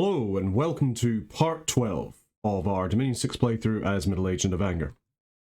Hello and welcome to part 12 of our Dominion 6 playthrough as MA Nidavangr.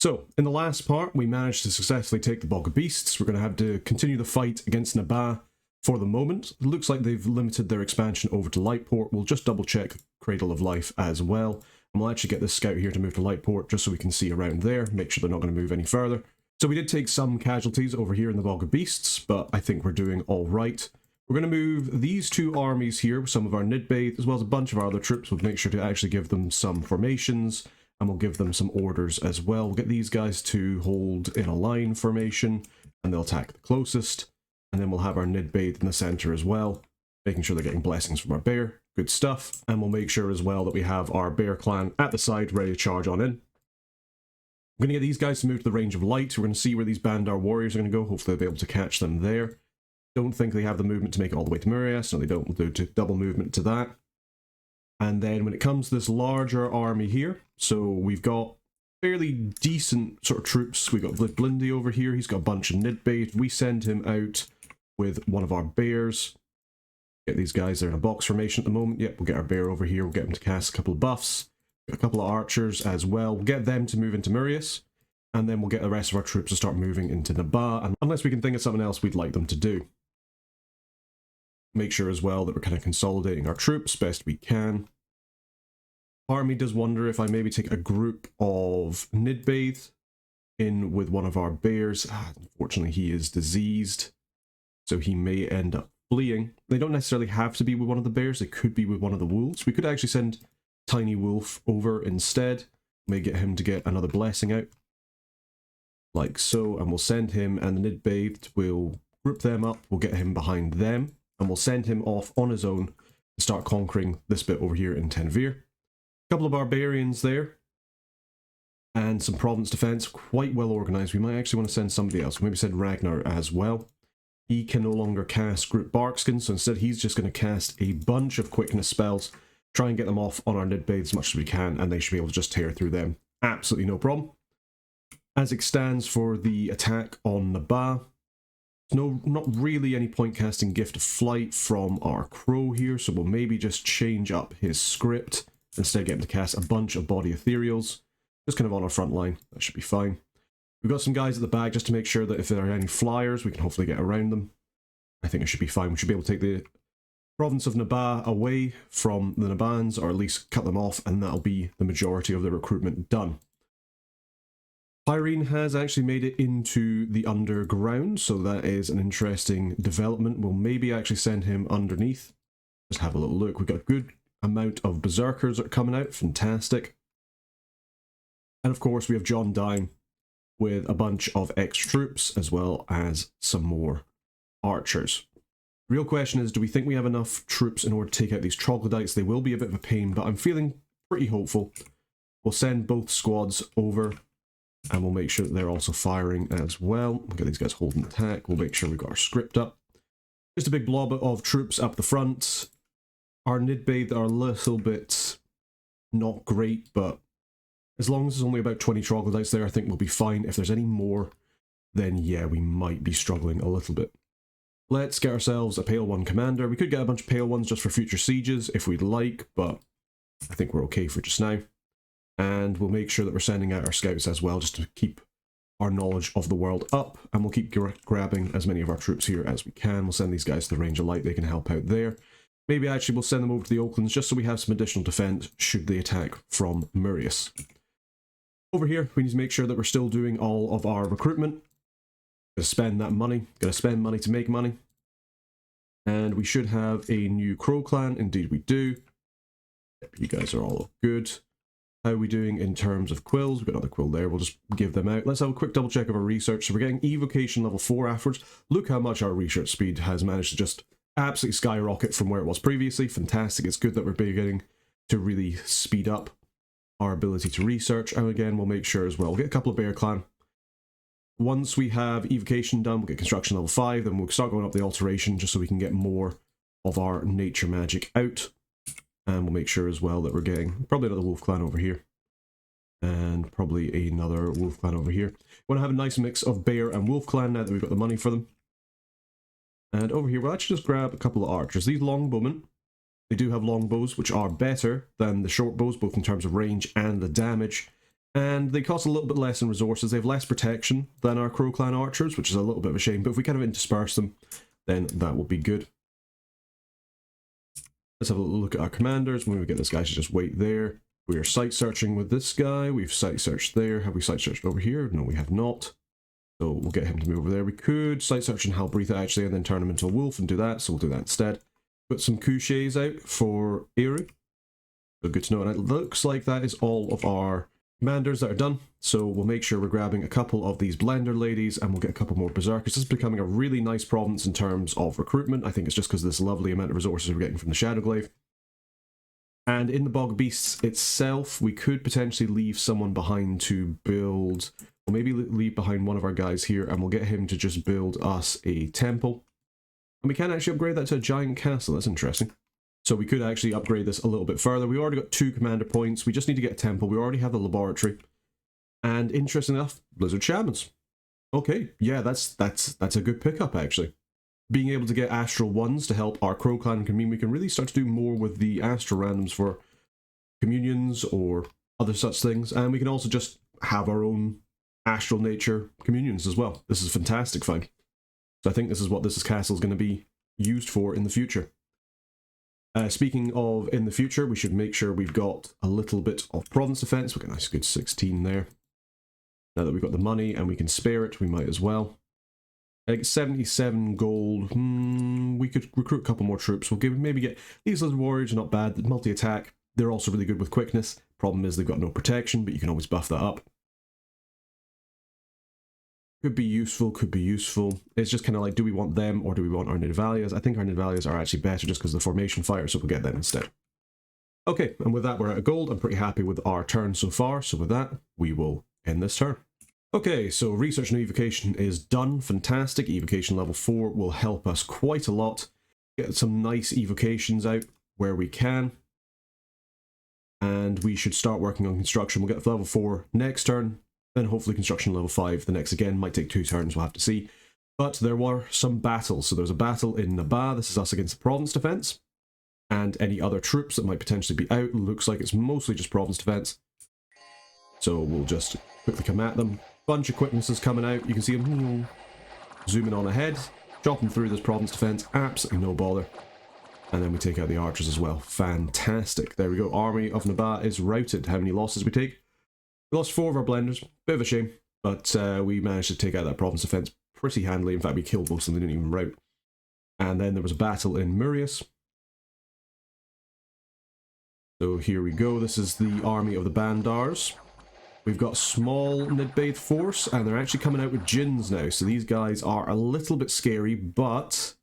So, in the last part we managed to successfully take the Bog of Beasts. We're going to have to continue the fight against Nabaa for the moment. It looks like they've limited their expansion over to Lightport. We'll just double check Cradle of Life as well. And we'll actually get this scout here to move to Lightport just so we can see around there, make sure they're not going to move any further. So we did take some casualties over here in the Bog of Beasts, but I think we're doing alright. We're going to move these two armies here with some of our Nidbathe, as well as a bunch of our other troops. We'll make sure to actually give them some formations, and we'll give them some orders as well. We'll get these guys to hold in a line formation, and they'll attack the closest. And then we'll have our Nidbathe in the centre as well, making sure they're getting blessings from our bear. Good stuff. And we'll make sure as well that we have our bear clan at the side, ready to charge on in. I'm going to get these guys to move to the range of light. We're going to see where these Bandar warriors are going to go. Hopefully they'll be able to catch them there. Don't think they have the movement to make it all the way to Murias. No, they don't. We'll do double movement to that. And then when it comes to this larger army here, so we've got fairly decent sort of troops. We've got Blindy over here. He's got a bunch of Nidbathe. We send him out with one of our bears. Get these guys, they're in a box formation at the moment. Yep, we'll get our bear over here. We'll get him to cast a couple of buffs. Got a couple of archers as well. We'll get them to move into Murias. And then we'll get the rest of our troops to start moving into Nabaa. And unless we can think of something else we'd like them to do. Make sure as well that we're kind of consolidating our troops best we can. Part of me does wonder if I maybe take a group of Nidbathe in with one of our bears. Unfortunately, he is diseased, so he may end up fleeing. They don't necessarily have to be with one of the bears. They could be with one of the wolves. We could actually send Tiny Wolf over instead. May get him to get another blessing out. Like so, and we'll send him, and the Nidbathe will group them up. We'll get him behind them. And we'll send him off on his own to start conquering this bit over here in Tenveer. A couple of barbarians there. And some province defense, quite well organized. We might actually want to send somebody else. Maybe send Ragnar as well. He can no longer cast group Barkskin, so instead he's just going to cast a bunch of quickness spells. Try and get them off on our Nidbathe as much as we can, and they should be able to just tear through them. Absolutely no problem. As it stands for the attack on Nabaa, no, not really any point casting Gift of Flight from our crow here, so we'll maybe just change up his script. Instead get him to cast a bunch of body ethereals. Just kind of on our front line. That should be fine. We've got some guys at the back just to make sure that if there are any flyers, we can hopefully get around them. I think it should be fine. We should be able to take the province of Nabaa away from the Nabaans, or at least cut them off, and that'll be the majority of the recruitment done. Pyrene has actually made it into the underground, so that is an interesting development. We'll maybe actually send him underneath. Just have a little look. We've got a good amount of berserkers that are coming out. Fantastic. And of course we have John Dime with a bunch of ex-troops, as well as some more archers. The real question is, do we think we have enough troops in order to take out these troglodytes? They will be a bit of a pain, but I'm feeling pretty hopeful. We'll send both squads over. And we'll make sure that they're also firing as well. We'll get these guys holding attack. We'll make sure we've got our script up. Just a big blob of troops up the front. Our Nidbathe are a little bit not great, but as long as there's only about 20 troglodytes there, I think we'll be fine. If there's any more, then yeah, we might be struggling a little bit. Let's get ourselves a Pale One commander. We could get a bunch of Pale Ones just for future sieges if we'd like, but I think we're okay for just now. And we'll make sure that we're sending out our scouts as well, just to keep our knowledge of the world up. And we'll keep grabbing as many of our troops here as we can. We'll send these guys to the range of light. They can help out there. Maybe actually we'll send them over to the Oaklands just so we have some additional defense should they attack from Murias. Over here, we need to make sure that we're still doing all of our recruitment. Gotta spend that money. Gotta spend money to make money. And we should have a new Crow clan. Indeed we do. You guys are all good. How are we doing in terms of quills? We've got another quill there. We'll just give them out. Let's have a quick double check of our research. So we're getting evocation level 4 afterwards. Look how much our research speed has managed to just absolutely skyrocket from where it was previously. Fantastic. It's good that we're beginning to really speed up our ability to research. And again, we'll make sure as well. We'll get a couple of Bear Clan. Once we have evocation done, we'll get construction level 5. Then we'll start going up the alteration just so we can get more of our nature magic out. And we'll make sure as well that we're getting probably another wolf clan over here. And probably another wolf clan over here. We want to have a nice mix of bear and wolf clan now that we've got the money for them. And over here, we'll actually just grab a couple of archers. These longbowmen They do have longbows, which are better than the short bows, both in terms of range and the damage. And they cost a little bit less in resources. They have less protection than our Crow Clan archers, which is a little bit of a shame. But if we kind of intersperse them, then that will be good. Let's have a look at our commanders. When we get this guy to just wait there. We are site searching with this guy. We've site searched there. Have we site searched over here? No, we have not. So we'll get him to move over there. We could site search in Halbreatha actually, and then turn him into a wolf and do that. So we'll do that instead. Put some couchés out for Eru. So good to know. And it looks like that is all of our commanders that are done. So we'll make sure we're grabbing a couple of these blender ladies, and we'll get a couple more berserkers. This is becoming a really nice province in terms of recruitment. I think it's just because of this lovely amount of resources we're getting from the Shadowglaive. And in the Bog Beasts itself, we could potentially leave someone behind to build, or maybe leave behind one of our guys here, and we'll get him to just build us a temple. And we can actually upgrade that to a giant castle. That's interesting. So we could actually upgrade this a little bit further. We already got 2 commander points. We just need to get a temple. We already have the laboratory. And interesting enough, Blizzard Shamans. Okay, yeah, that's a good pickup actually. Being able to get Astral Ones to help our Crow Clan can mean we can really start to do more with the Astral randoms for communions or other such things. And we can also just have our own Astral Nature communions as well. This is fantastic fun. So I think this is what this castle is going to be used for in the future. Speaking of in the future, we should make sure we've got a little bit of province defense. We've got a nice good 16 there. Now that we've got the money and we can spare it, we might as well. Like 77 gold. We could recruit a couple more troops. We'll maybe get these little warriors are not bad. Multi-attack. They're also really good with quickness. Problem is they've got no protection, but you can always buff that up. Could be useful, could be useful. It's just kind of like, do we want them or do we want our Nidavalias? I think our Nidavalias are actually better just because of the formation fire, so we'll get them instead. Okay, and with that we're out of gold. I'm pretty happy with our turn so far, so with that, we will end this turn. Okay, so research and evocation is done. Fantastic. Evocation level 4 will help us quite a lot. Get some nice evocations out where we can. And we should start working on construction. We'll get to level 4 next turn. Then hopefully construction level 5 the next again. Might take 2 turns, we'll have to see. But there were some battles. So there's a battle in Nabaa. This is us against the province defense. And any other troops that might potentially be out. Looks like it's mostly just province defense. So we'll just quickly come at them. Bunch of quicknesses coming out. You can see them zooming on ahead, chopping through this province defense, absolutely no bother. And then we take out the archers as well. Fantastic. There we go. Army of Nabaa is routed. How many losses we take? We lost 4 of our blenders. Bit of a shame, but we managed to take out that province defense pretty handily. In fact, we killed most of them. They didn't even rout. And then there was a battle in Murius. So here we go. This is the army of the Bandars. We've got a small Nidbathe force, and they're actually coming out with Djinns now, so these guys are a little bit scary, but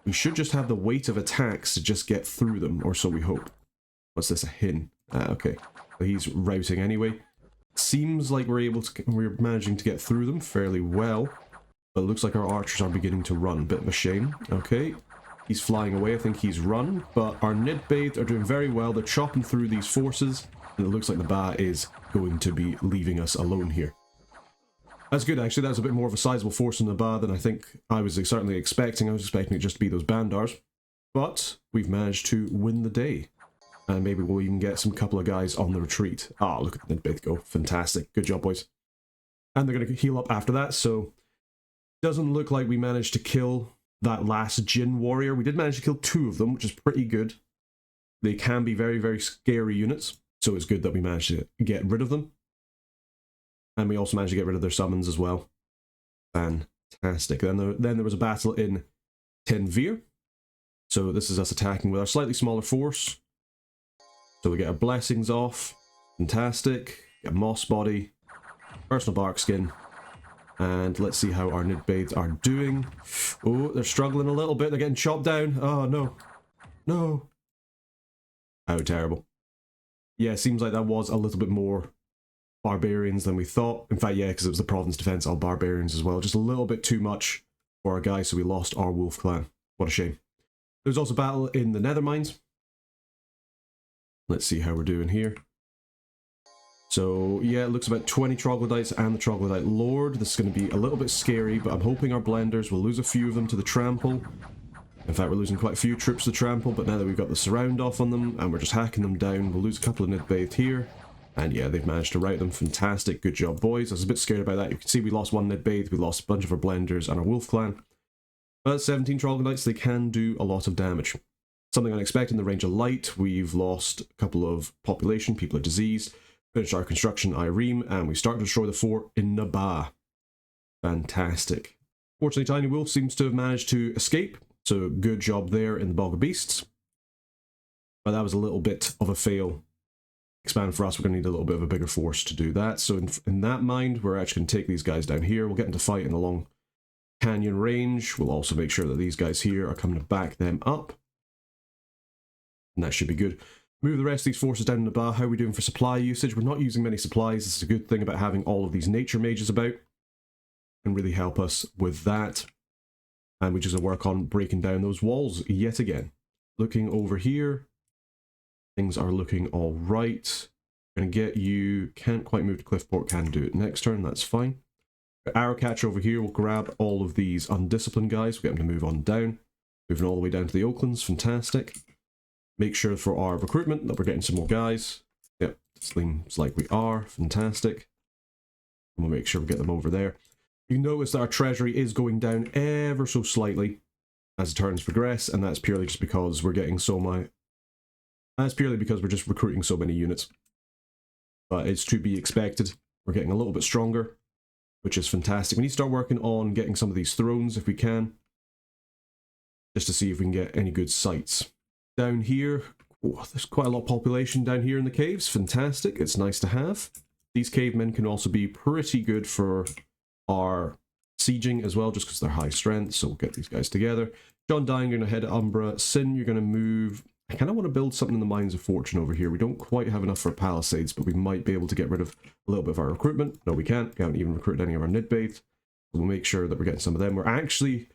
we should just have the weight of attacks to just get through them, or so we hope. What's this, a Hin? Okay. So he's routing anyway. Seems like we're managing to get through them fairly well, but it looks like our archers are beginning to run. Bit of a shame. Okay. He's flying away, I think he's run, but our Nidbathe are doing very well. They're chopping through these forces. And it looks like Nabaa is going to be leaving us alone here. That's good, actually. That's a bit more of a sizable force in Nabaa than I think I was certainly expecting. I was expecting it just to be those Bandars. But we've managed to win the day. And maybe we'll even get some couple of guys on the retreat. Ah, look at the Nidbathe go. Fantastic. Good job, boys. And they're going to heal up after that, so... Doesn't look like we managed to kill that last Djinn warrior. We did manage to kill 2 of them, which is pretty good. They can be very, very scary units. So it's good that we managed to get rid of them. And we also managed to get rid of their summons as well. Fantastic. Then there was a battle in Tenveer. So this is us attacking with our slightly smaller force. So we get our blessings off. Fantastic. Get Moss Body. Personal Bark Skin. And let's see how our Nidbathes are doing. Oh, they're struggling a little bit. They're getting chopped down. Oh, no. No. How terrible. Yeah, it seems like that was a little bit more barbarians than we thought. In fact, yeah, because it was the province defense, all barbarians as well. Just a little bit too much for our guys, so we lost our wolf clan. What a shame. There was also a battle in the Nethermines. Let's see how we're doing here. So, yeah, it looks about 20 troglodytes and the troglodyte lord. This is going to be a little bit scary, but I'm hoping our blenders will lose a few of them to the trample. In fact, we're losing quite a few troops to trample, but now that we've got the surround off on them and we're just hacking them down, we'll lose a couple of Nidbathed here. And yeah, they've managed to rout them. Fantastic. Good job, boys. I was a bit scared about that. You can see we lost one Nidbathed, we lost a bunch of our Blenders and our Wolf Clan. But 17 Troglodytes, they can do a lot of damage. Something unexpected in the range of light. We've lost a couple of population, people are diseased. Finished our construction Ireme, and we start to destroy the fort in Nabaa. Fantastic. Fortunately, Tiny Wolf seems to have managed to escape. So good job there in the Bog of Beasts. But that was a little bit of a fail. Expand for us, we're going to need a little bit of a bigger force to do that. So in that mind, we're actually going to take these guys down here. We'll get into fight in the long canyon range. We'll also make sure that these guys here are coming to back them up. And that should be good. Move the rest of these forces down in Nabaa. How are we doing for supply usage? We're not using many supplies. This is a good thing about having all of these nature mages about. Can really help us with that. And we just going to work on breaking down those walls yet again. Looking over here, things are looking all right. Going to get you, can't quite move to Cliffport, can do it next turn, that's fine. Arrowcatcher over here, we'll grab all of these undisciplined guys, we'll get them to move on down. Moving all the way down to the Oaklands, fantastic. Make sure for our recruitment that we're getting some more guys. Yep, seems like we are, fantastic. And we'll make sure we get them over there. You notice that our treasury is going down ever so slightly as the turns progress, and that's purely just because we're getting so much. That's purely because we're just recruiting so many units. But it's to be expected. We're getting a little bit stronger, which is fantastic. We need to start working on getting some of these thrones if we can, just to see if we can get any good sites. Down here, oh, there's quite a lot of population down here in the caves. Fantastic. It's nice to have. These cavemen can also be pretty good for our sieging as well, just because they're high strength, so we'll get these guys together. John Dine, you're going to head to Umbra. Sin, you're going to move. I kind of want to build something in the Mines of Fortune over here. We don't quite have enough for Palisades, but we might be able to get rid of a little bit of our recruitment. No, we can't. We haven't even recruited any of our Nidbathed. We'll make sure that we're getting some of them. We're actually,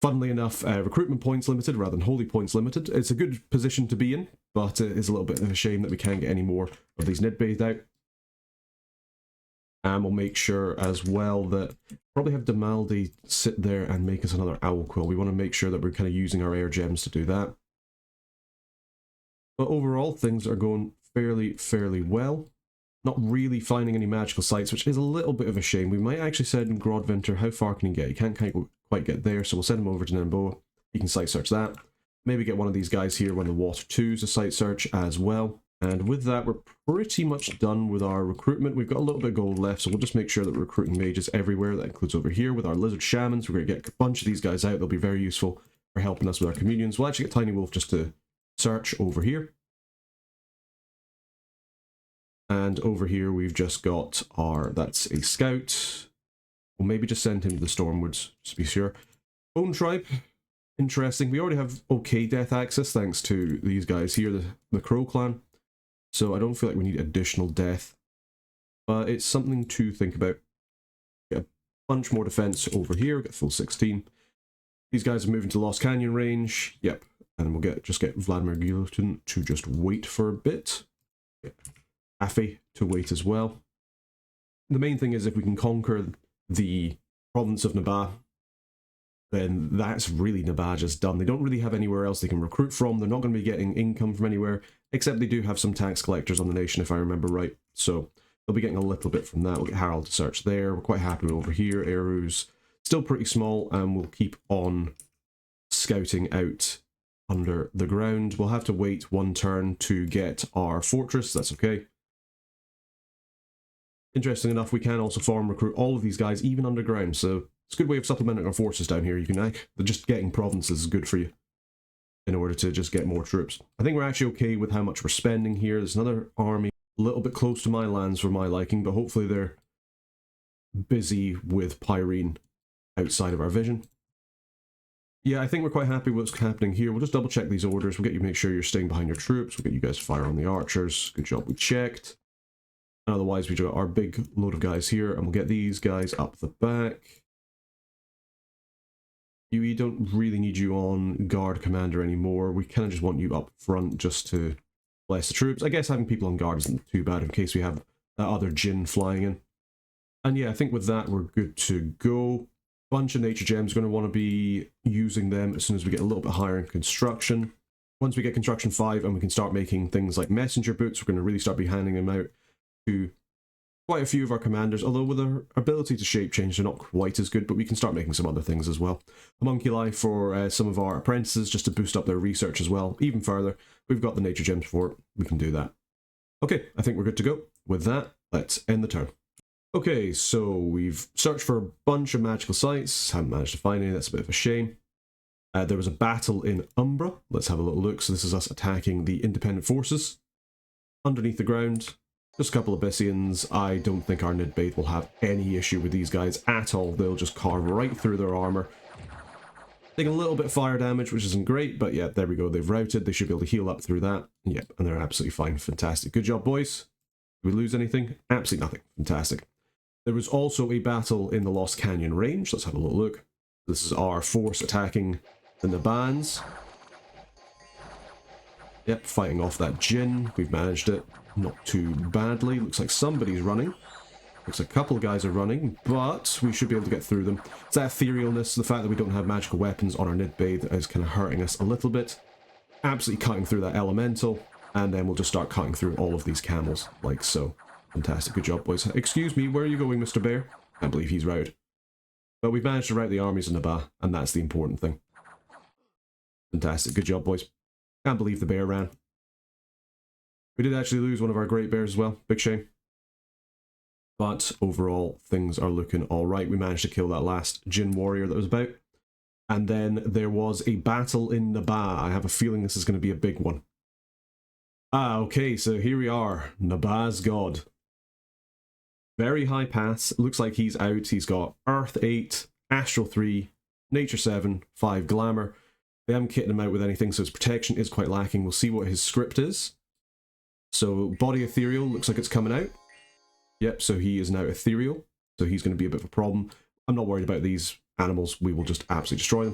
funnily enough, recruitment points limited rather than holy points limited. It's a good position to be in, but it is a little bit of a shame that we can't get any more of these Nidbathed out. And we'll make sure as well that probably have Demaldi sit there and make us another Owl Quill. We want to make sure that we're kind of using our air gems to do that. But overall, things are going fairly well. Not really finding any magical sites, which is a little bit of a shame. We might actually send Grodvinter. How far can he get? He can't quite get there, so we'll send him over to Nambo. He can site search that. Maybe get one of these guys here, one of the Water 2s to site search as well. And with that, we're pretty much done with our recruitment. We've got a little bit of gold left, so we'll just make sure that we're recruiting mages everywhere. That includes over here with our lizard shamans. We're going to get a bunch of these guys out. They'll be very useful for helping us with our communions. We'll actually get Tiny Wolf just to search over here. And over here, we've just got our, that's a scout. We'll maybe just send him to the Stormwoods, just to be sure. Bone Tribe, interesting. We already have okay death access thanks to these guys here, the Crow Clan. So I don't feel like we need additional death, but it's something to think about. Get a bunch more defense over here, get full 16. These guys are moving to Lost Canyon range, yep, and we'll just get Vladimir Guillotin to just wait for a bit. Get Affy to wait as well. The main thing is if we can conquer the province of Nabaa, then that's really Nabaa just done. They don't really have anywhere else they can recruit from. They're not going to be getting income from anywhere, except they do have some tax collectors on the nation, if I remember right. So they'll be getting a little bit from that. We'll get Harold to search there. We're quite happy over here. Eru's still pretty small, and we'll keep on scouting out under the ground. We'll have to wait one turn to get our fortress. That's okay. Interesting enough, we can also farm recruit all of these guys, even underground, so it's a good way of supplementing our forces down here. You can just getting provinces is good for you in order to just get more troops. I think we're actually okay with how much we're spending here. There's another army a little bit close to my lands for my liking, but hopefully they're busy with Pyrene outside of our vision. Yeah, I think we're quite happy with what's happening here. We'll just double check these orders. We'll get you to make sure you're staying behind your troops. We'll get you guys to fire on the archers. Good job, we checked. And otherwise, we got our big load of guys here, and we'll get these guys up the back. We don't really need you on guard commander anymore. We kind of just want you up front just to bless the troops. I guess having people on guard isn't too bad in case we have that other Jinn flying in. And yeah, I think with that, we're good to go. Bunch of nature gems. Going to want to be using them as soon as we get a little bit higher in construction. Once we get construction 5 and we can start making things like messenger boots, we're going to really start be handing them out to quite a few of our commanders, although with our ability to shape change, they're not quite as good, but we can start making some other things as well. Homunculi for some of our apprentices, just to boost up their research as well, even further. We've got the nature gems for it, we can do that. Okay, I think we're good to go. With that, let's end the turn. Okay, so we've searched for a bunch of magical sites, haven't managed to find any, that's a bit of a shame. There was a battle in Umbra, let's have a little look. So this is us attacking the independent forces. Underneath the ground, just a couple of Abyssians. I don't think our Nidbathe will have any issue with these guys at all. They'll just carve right through their armor. Take a little bit of fire damage, which isn't great, but yeah, there we go. They've routed. They should be able to heal up through that. Yep, and they're absolutely fine. Fantastic. Good job, boys. Did we lose anything? Absolutely nothing. Fantastic. There was also a battle in the Lost Canyon range. Let's have a little look. This is our force attacking the Nabans. Yep, fighting off that Jinn. We've managed it. Not too badly. Looks like somebody's running. Looks like a couple of guys are running, but we should be able to get through them. It's that etherealness, the fact that we don't have magical weapons on our Nidbathe is kind of hurting us a little bit. Absolutely cutting through that elemental, and then we'll just start cutting through all of these camels, like so. Fantastic, good job, boys. Excuse me, where are you going, Mr. Bear? Can't believe he's routed. But we've managed to rout the armies in Nabaa, and that's the important thing. Fantastic, good job, boys. Can't believe the bear ran. We did actually lose one of our great bears as well, big shame. But overall, things are looking alright. We managed to kill that last Jinn warrior that was about. And then there was a battle in Nabaa. I have a feeling this is going to be a big one. Ah, okay, so here we are. Nabaa's god. Very high pass. Looks like he's out. He's got Earth 8, Astral 3, Nature 7, 5 Glamour. They haven't kitted him out with anything, so his protection is quite lacking. We'll see what his script is. So, Body Ethereal looks like it's coming out. Yep, so he is now ethereal. So he's going to be a bit of a problem. I'm not worried about these animals. We will just absolutely destroy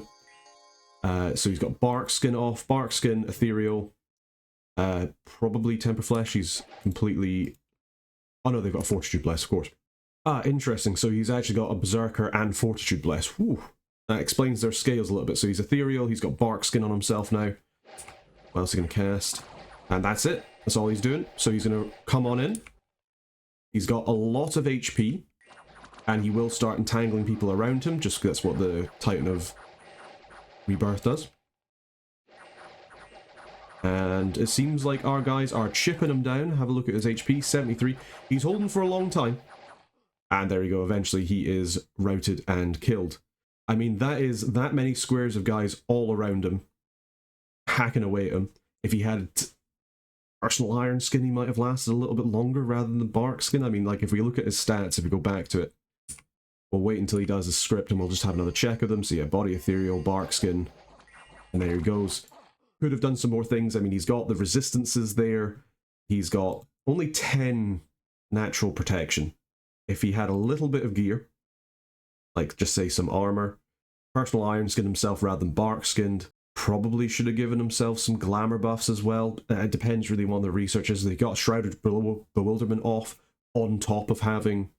them. So he's got Bark Skin off. Bark Skin, ethereal. Probably Temper Flesh. He's completely... Oh no, they've got Fortitude Bless, of course. Ah, interesting. So he's actually got a Berserker and Fortitude Bless. Whew. That explains their scales a little bit. So he's ethereal. He's got Bark Skin on himself now. What else is he going to cast? And that's it. That's all he's doing. So he's going to come on in. He's got a lot of HP. And he will start entangling people around him. Just because that's what the Titan of Rebirth does. And it seems like our guys are chipping him down. Have a look at his HP, 73. He's holding for a long time. And there you go. Eventually he is routed and killed. I mean, that is that many squares of guys all around him. Hacking away at him. If he had Personal Iron Skin, he might have lasted a little bit longer rather than the Bark Skin. I mean, like, if we look at his stats, if we go back to it, we'll wait until he does his script and we'll just have another check of them. So yeah, Body Ethereal, Bark Skin. And there he goes. Could have done some more things. I mean, he's got the resistances there. He's got only 10 natural protection. If he had a little bit of gear, like just say some armor, Personal Iron Skin himself rather than Bark Skinned, probably should have given himself some glamour buffs as well. It depends really on the researchers. They got Shrouded Bewilderment off on top of having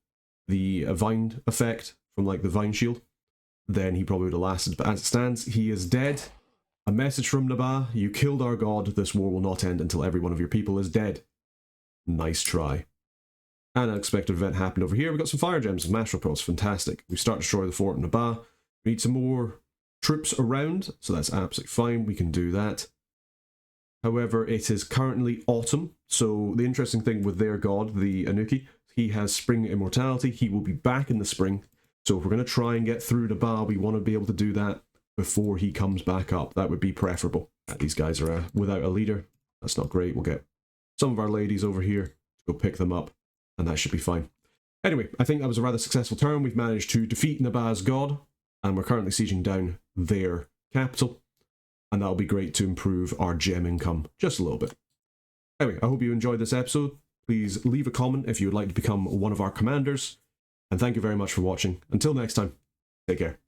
the Vine effect from like the Vine Shield. Then he probably would have lasted. But as it stands, he is dead. A message from Nabaa: you killed our god. This war will not end until every one of your people is dead. Nice try. An unexpected event happened over here. We got some fire gems and Master Pearls. Fantastic. We start to destroy the fort in Nabaa. We need some more troops around, so that's absolutely fine. We can do that. However, it is currently autumn, so the interesting thing with their god, the Anuki, he has spring immortality. He will be back in the spring. So if we're going to try and get through Nabaa, we want to be able to do that before he comes back up. That would be preferable. These guys are without a leader. That's not great. We'll get some of our ladies over here to go pick them up, and that should be fine. Anyway, I think that was a rather successful turn. We've managed to defeat Nabaa's god, and we're currently sieging down their capital, and that'll be great to improve our gem income just a little bit. Anyway, I hope you enjoyed this episode. Please leave a comment if you would like to become one of our commanders, and thank you very much for watching. Until next time, take care.